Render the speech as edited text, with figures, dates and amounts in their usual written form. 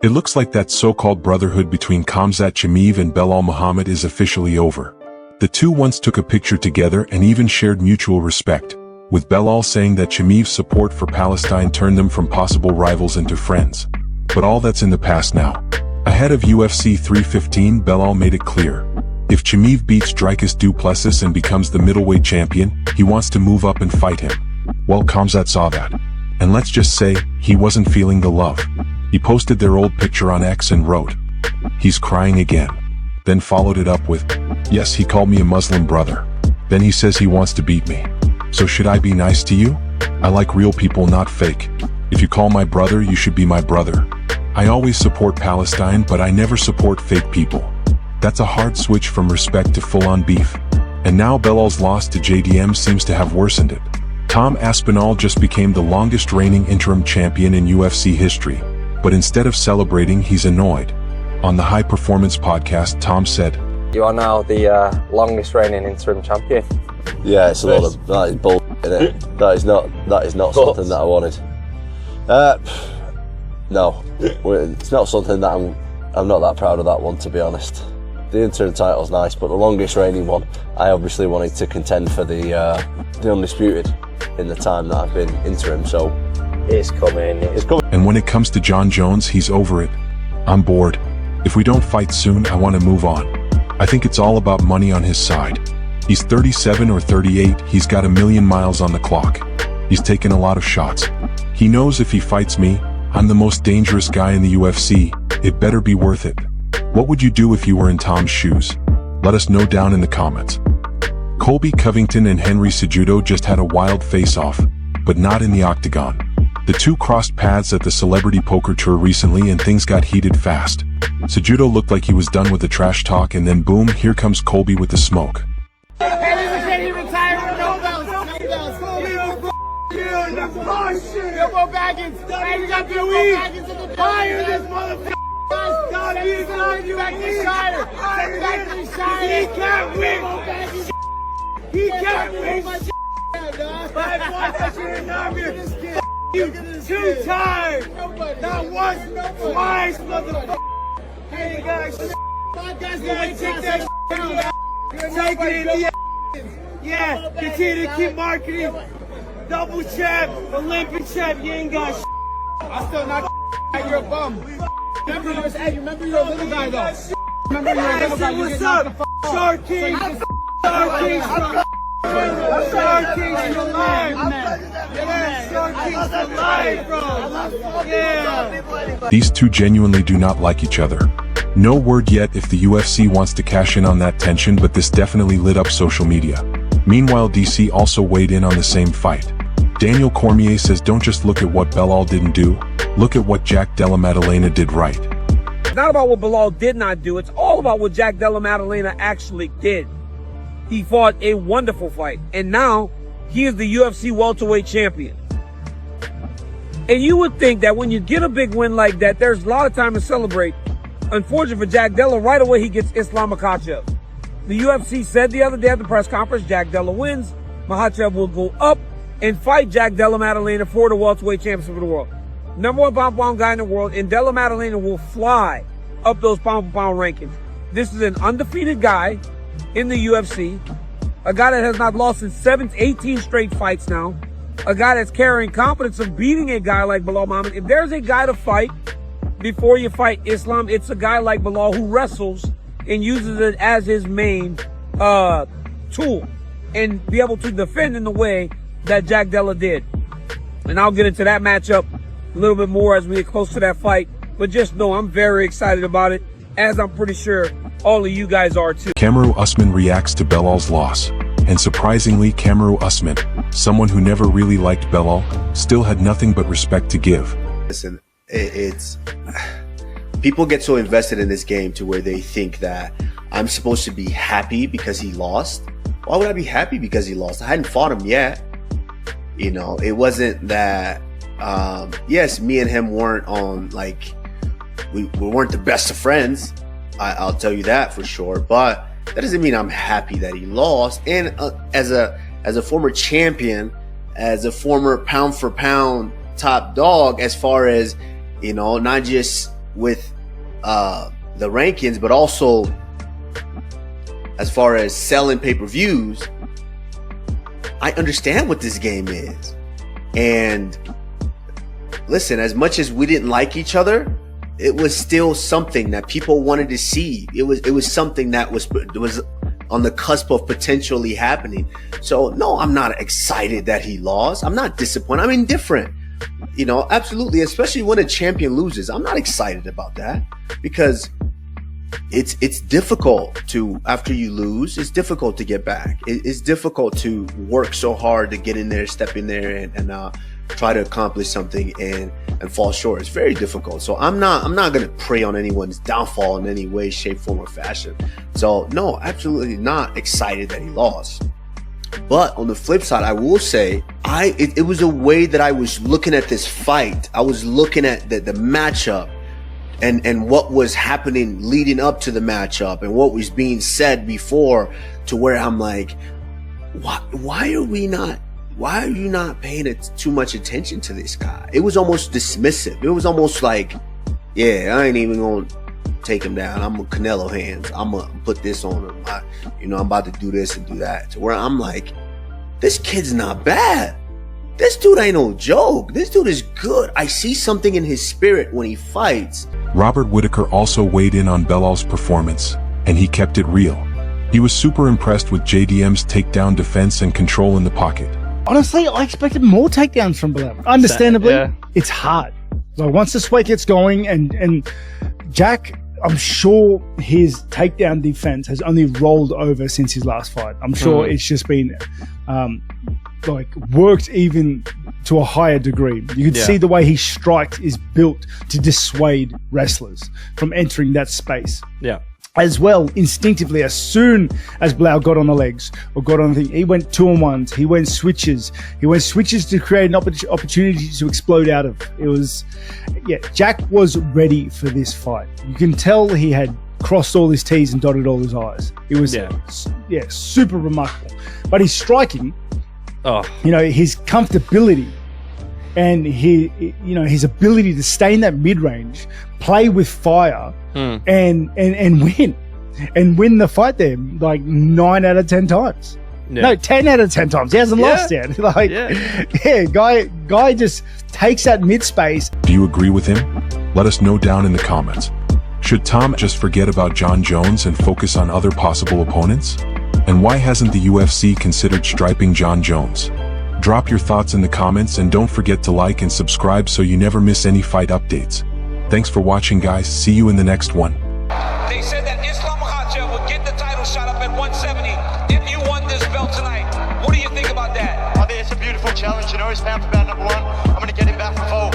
It looks like that so-called brotherhood between Khamzat Chimaev and Belal Muhammad is officially over. The two once took a picture together and even shared mutual respect, with Belal saying that Chimaev's support for Palestine turned them from possible rivals into friends. But all that's in the past now. Ahead of UFC 315, Belal made it clear. If Chimaev beats Dricus du Plessis and becomes the middleweight champion, he wants to move up and fight him. Well, Khamzat saw that. And let's just say, he wasn't feeling the love. He posted their old picture on X and wrote, "He's crying again." Then followed it up with, "Yes, he called me a Muslim brother. Then he says he wants to beat me. So should I be nice to you? I like real people, not fake. If you call my brother, you should be my brother. I always support Palestine, but I never support fake people." That's a hard switch from respect to full-on beef. And now Belal's loss to JDM seems to have worsened it. Tom Aspinall just became the longest reigning interim champion in UFC history. But instead of celebrating, he's annoyed. On the High Performance podcast, Tom said, "You are now the longest reigning interim champion." Yeah, it's a lot of that is bull, isn't it? That is not something that I wanted. No, it's not something that I'm not that proud of that one, to be honest. The interim title's nice, but the longest reigning one, I obviously wanted to contend for the undisputed in the time that I've been interim. So it's coming. And when it comes to John Jones, he's over it. "I'm bored. If we don't fight soon, I want to move on." I think it's all about money on his side. He's 37 or 38, he's got 1,000,000 miles on the clock. He's taken a lot of shots. He knows if he fights me, I'm the most dangerous guy in the UFC, it better be worth it. What would you do if you were in Tom's shoes? Let us know down in the comments. Colby Covington and Henry Cejudo just had a wild face-off, but not in the octagon. The two crossed paths at the Celebrity Poker Tour recently and things got heated fast. Cejudo looked like he was done with the trash talk and then boom, here comes Colby with the smoke. He can't win. You too tired. Not once, twice, motherfucker. Hey guys, take that down. Take it in the yeah, continue to keep marketing. Double champ, Olympic champ, you ain't got I still not you're a bum. Remember you're a little guy though. Remember you're a little guy. What's up? Shark King. Shark King. Shark King's alive. Shark King's alive, bro. Yeah. These two genuinely do not like each other. No word yet if the UFC wants to cash in on that tension, but this definitely lit up social media. Meanwhile, DC also weighed in on the same fight. Daniel Cormier says don't just look at what Belal didn't do, look at what Jack Della Maddalena did right. It's not about what Belal did not do, it's all about what Jack Della Maddalena actually did. He fought a wonderful fight, and now he is the UFC welterweight champion. And you would think that when you get a big win like that, there's a lot of time to celebrate. Unfortunately for Jack Della, right away he gets Islam Makhachev. The UFC said the other day at the press conference, Jack Della wins, Makhachev will go up and fight Jack Della Maddalena for the welterweight championship of the world. Number one pound-for-pound guy in the world, and Della Maddalena will fly up those pound-for-pound rankings. This is an undefeated guy in the UFC, a guy that has not lost in 18 straight fights now, a guy that's carrying confidence of beating a guy like Belal Muhammad. If there's a guy to fight before you fight Islam, it's a guy like Belal who wrestles and uses it as his main tool and be able to defend in the way that Jack Della did. And I'll get into that matchup a little bit more as we get close to that fight. But just know I'm very excited about it, as I'm pretty sure all of you guys are too. Kamaru Usman reacts to Belal's loss. And surprisingly, Kamaru Usman, someone who never really liked Belal, still had nothing but respect to give. Listen, it's people get so invested in this game to where they think that I'm supposed to be happy because he lost. Why would I be happy because he lost? I hadn't fought him yet. You know, it wasn't that, yes, me and him weren't on, like, we weren't the best of friends. I'll tell you that for sure. But that doesn't mean I'm happy that he lost. And as a former champion, as a former pound for pound top dog, as far as, you know, not just with the rankings, but also as far as selling pay-per-views, I understand what this game is. And listen, as much as we didn't like each other, it was still something that people wanted to see. It was something that was on the cusp of potentially happening. So no, I'm not excited that he lost. I'm not disappointed. I'm indifferent. You know, absolutely, especially when a champion loses. I'm not excited about that because it's difficult to, after you lose, it's difficult to get back. It's difficult to work so hard to get in there, step in there and try to accomplish something and fall short. It's very difficult. So I'm not going to prey on anyone's downfall in any way, shape, form, or fashion. So no, absolutely not excited that he lost. But on the flip side, I will say it was a way that I was looking at this fight. I was looking at the matchup and what was happening leading up to the matchup and what was being said before, to where I'm like, why are you not paying too much attention to this guy? It was almost dismissive. It was almost like, yeah, I ain't even gonna take him down. I'm a Canelo hands. I'm gonna put this on him. I'm about to do this and do that. To where I'm like, this kid's not bad. This dude ain't no joke. This dude is good. I see something in his spirit when he fights. Robert Whittaker also weighed in on Belal's performance, and he kept it real. He was super impressed with JDM's takedown defense and control in the pocket. Honestly, I expected more takedowns from Belal. Understandably, It's hard. Like once this weight gets going, and Jack, I'm sure his takedown defense has only rolled over since his last fight. I'm sure it's just been worked even to a higher degree. You can see the way he strikes is built to dissuade wrestlers from entering that space. Yeah. As well, instinctively, as soon as Belal got on the legs or got on the thing, he went 2-on-1s, he went switches. He went switches to create an opportunity to explode out of. It was, Jack was ready for this fight. You can tell he had crossed all his T's and dotted all his I's. It was, super remarkable. But his striking, his comfortability and his ability to stay in that mid-range, play with fire, and win the fight there like 9 out of 10 times. No, 10 out of 10 times. He hasn't lost yet. Guy just takes that mid space. Do you agree with him? Let us know down in the comments. Should Tom just forget about John Jones and focus on other possible opponents? And why hasn't the UFC considered striping John Jones? Drop your thoughts in the comments and don't forget to like and subscribe so you never miss any fight updates. Thanks for watching, guys. See you in the next one. They said that Islam Makhachev would get the title shot up at 170 if you won this belt tonight. What do you think about that? I think it's a beautiful challenge. He's pound for pound #1. I'm going to get him back for Volk.